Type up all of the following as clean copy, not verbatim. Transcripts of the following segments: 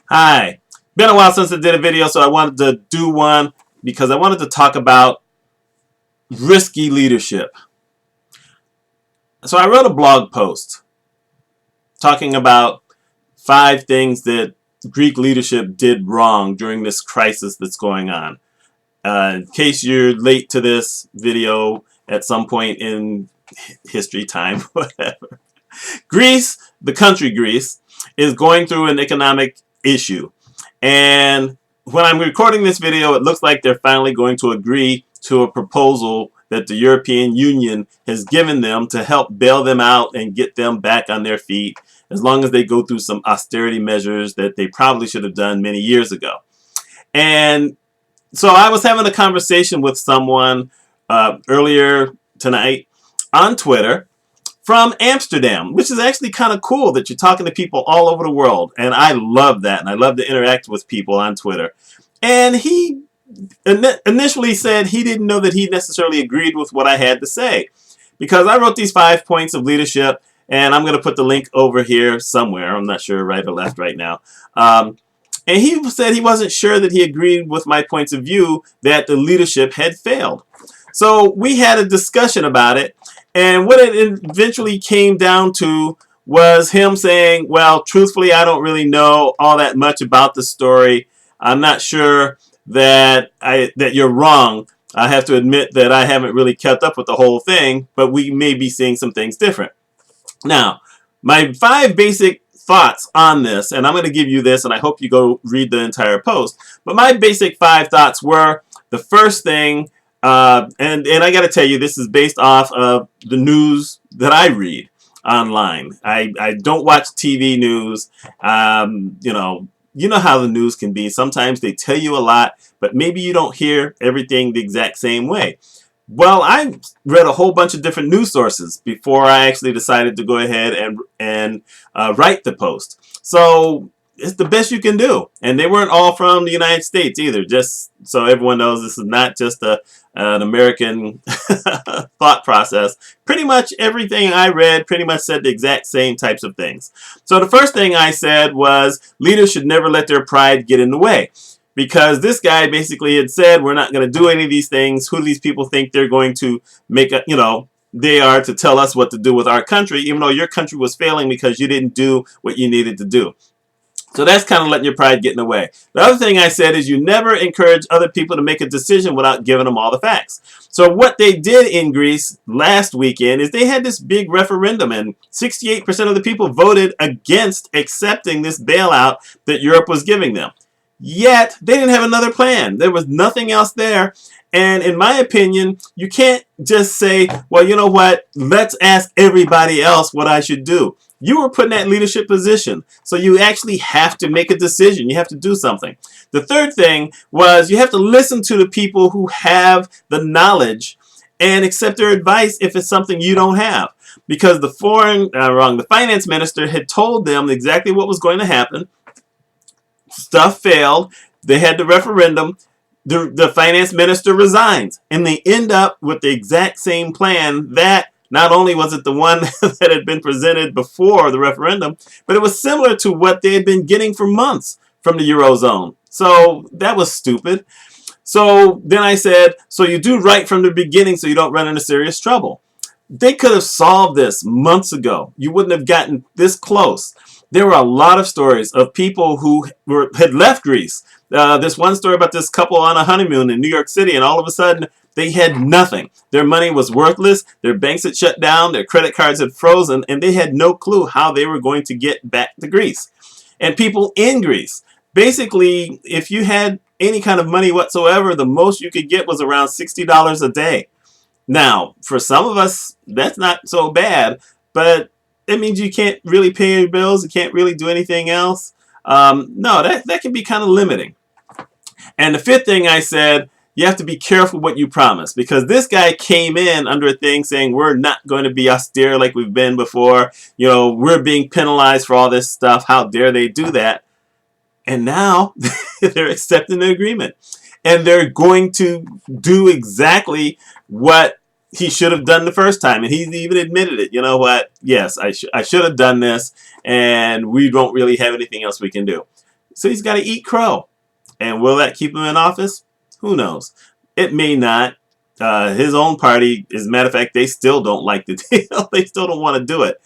Hi. Been a while since I did a video, so I wanted to do one because I wanted to talk about risky leadership. So I wrote a blog post talking about 5 things that Greek leadership did wrong during this crisis that's going on. In case you're late to this video at some point in history time, whatever. Greece, the country Greece, is going through an economic issue. And when I'm recording this video, it looks like they're finally going to agree to a proposal that the European Union has given them to help bail them out and get them back on their feet, as long as they go through some austerity measures that they probably should have done many years ago. And so I was having a conversation with someone earlier tonight on Twitter from Amsterdam, which is actually kind of cool that you're talking to people all over the world. And I love that. And I love to interact with people on Twitter. And he initially said he didn't know that he necessarily agreed with what I had to say, because I wrote these 5 points of leadership, and I'm going to put the link over here somewhere. I'm not sure right or left right now. And he said he wasn't sure that he agreed with my points of view, that the leadership had failed. So we had a discussion about it. And what it eventually came down to was him saying, well, truthfully, I don't really know all that much about the story. I'm not sure that you're wrong. I have to admit that I haven't really kept up with the whole thing, but we may be seeing some things different. Now, my 5 basic thoughts on this, and I'm going to give you this, and I hope you go read the entire post, but my basic 5 thoughts were: the first thing, and I got to tell you, this is based off of the news that I read online. I don't watch TV news. You know how the news can be. Sometimes they tell you a lot, but maybe you don't hear everything the exact same way. Well, I read a whole bunch of different news sources before I actually decided to go ahead and write the post. So it's the best you can do. And they weren't all from the United States either. Just so everyone knows, this is not just an American thought process. Pretty much everything I read pretty much said the exact same types of things. So the first thing I said was leaders should never let their pride get in the way. Because this guy basically had said, we're not going to do any of these things. Who do these people think they're going to make a, they are to tell us what to do with our country, even though your country was failing because you didn't do what you needed to do. So that's kind of letting your pride get in the way. The other thing I said is you never encourage other people to make a decision without giving them all the facts. So what they did in Greece last weekend is they had this big referendum, and 68% of the people voted against accepting this bailout that Europe was giving them. Yet, they didn't have another plan. There was nothing else there. And in my opinion, you can't just say, well, you know what, let's ask everybody else what I should do. You were put in that leadership position, so you actually have to make a decision. You have to do something. The third thing was you have to listen to the people who have the knowledge and accept their advice if it's something you don't have. Because the finance minister had told them exactly what was going to happen. Stuff failed. They had the referendum. The finance minister resigns. And they end up with the exact same plan that not only was it the one that had been presented before the referendum, but it was similar to what they had been getting for months from the Eurozone. So that was stupid. So then I said, so you do right from the beginning so you don't run into serious trouble. They could have solved this months ago. You wouldn't have gotten this close. There were a lot of stories of people who had left Greece. This one story about this couple on a honeymoon in New York City, and all of a sudden they had nothing. Their money was worthless. Their banks had shut down. Their credit cards had frozen, and they had no clue how they were going to get back to Greece. And people in Greece, basically, if you had any kind of money whatsoever, the most you could get was around $60 a day. Now, for some of us, that's not so bad, but it means you can't really pay your bills. You can't really do anything else. No, that can be kind of limiting. And the fifth thing I said, you have to be careful what you promise, because this guy came in under a thing saying we're not going to be austere like we've been before. We're being penalized for all this stuff. How dare they do that? And now they're accepting the agreement. And they're going to do exactly what he should have done the first time. And he's even admitted it. You know what? Yes, I should have done this, and we don't really have anything else we can do. So he's got to eat crow. And will that keep him in office? Who knows? It may not. His own party, as a matter of fact, they still don't like the deal. They still don't want to do it.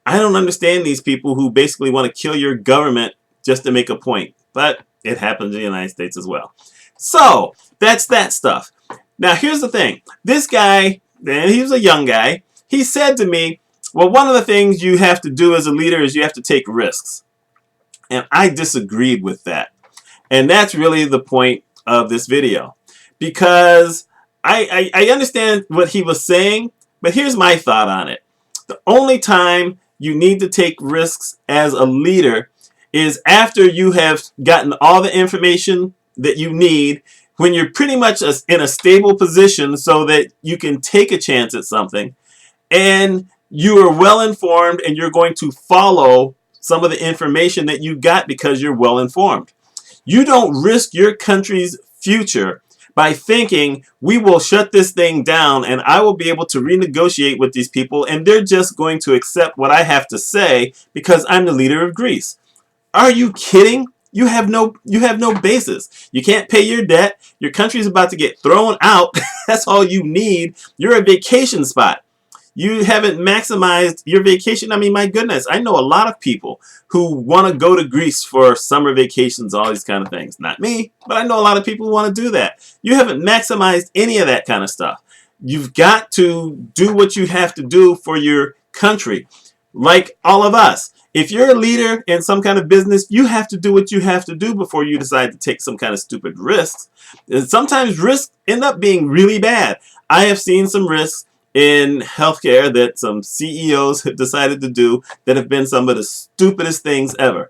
I don't understand these people who basically want to kill your government just to make a point. But it happens in the United States as well. So, that's that stuff. Now, here's the thing. This guy, and he was a young guy, he said to me, well, one of the things you have to do as a leader is you have to take risks. And I disagreed with that. And that's really the point of this video. Because I understand what he was saying, but here's my thought on it. The only time you need to take risks as a leader is after you have gotten all the information that you need, when you're pretty much in a stable position so that you can take a chance at something, and you are well informed and you're going to follow some of the information that you got because you're well informed. You don't risk your country's future by thinking we will shut this thing down and I will be able to renegotiate with these people and they're just going to accept what I have to say because I'm the leader of Greece. Are you kidding? You have no basis. You can't pay your debt. Your country's about to get thrown out. That's all you need. You're a vacation spot. You haven't maximized your vacation. I mean, my goodness, I know a lot of people who want to go to Greece for summer vacations, all these kind of things. Not me, but I know a lot of people who want to do that. You haven't maximized any of that kind of stuff. You've got to do what you have to do for your country, like all of us. If you're a leader in some kind of business, you have to do what you have to do before you decide to take some kind of stupid risks. And sometimes risks end up being really bad. I have seen some risks in healthcare that some CEOs have decided to do that have been some of the stupidest things ever.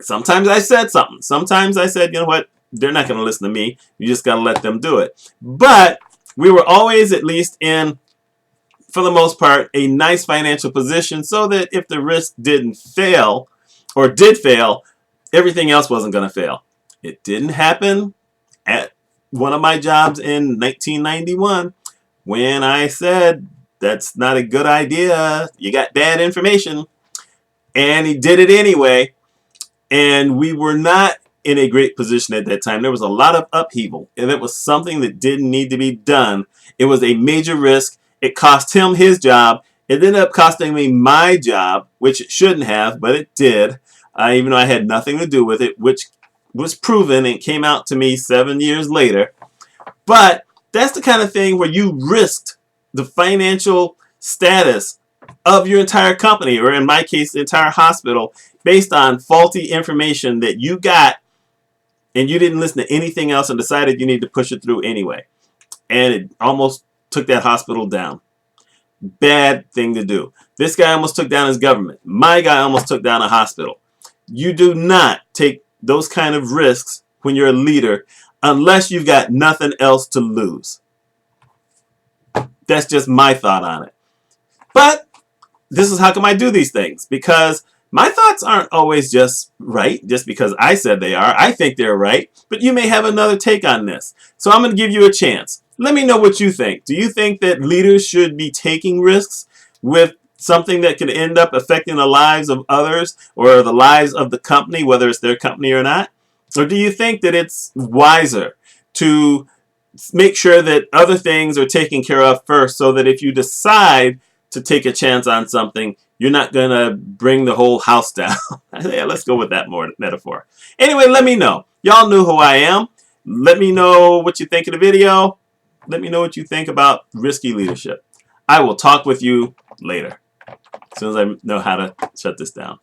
Sometimes I said something. Sometimes I said, you know what, they're not going to listen to me. You just got to let them do it. But we were always at least in, for the most part, a nice financial position so that if the risk didn't fail or did fail, everything else wasn't going to fail. It didn't happen at one of my jobs in 1991. When I said, that's not a good idea, you got bad information, and he did it anyway, and we were not in a great position at that time. There was a lot of upheaval, and it was something that didn't need to be done. It was a major risk. It cost him his job. It ended up costing me my job, which it shouldn't have, but it did, even though I had nothing to do with it, which was proven and came out to me 7 years later. But that's the kind of thing where you risked the financial status of your entire company, or in my case, the entire hospital, based on faulty information that you got and you didn't listen to anything else and decided you need to push it through anyway. And it almost took that hospital down. Bad thing to do. This guy almost took down his government. My guy almost took down a hospital. You do not take those kind of risks when you're a leader unless you've got nothing else to lose. That's just my thought on it. But this is how come I do these things. Because my thoughts aren't always just right, just because I said they are. I think they're right. But you may have another take on this. So I'm going to give you a chance. Let me know what you think. Do you think that leaders should be taking risks with something that could end up affecting the lives of others or the lives of the company, whether it's their company or not? Or do you think that it's wiser to make sure that other things are taken care of first so that if you decide to take a chance on something, you're not going to bring the whole house down? Yeah, let's go with that more metaphor. Anyway, let me know. Y'all know who I am. Let me know what you think of the video. Let me know what you think about risky leadership. I will talk with you later, as soon as I know how to shut this down.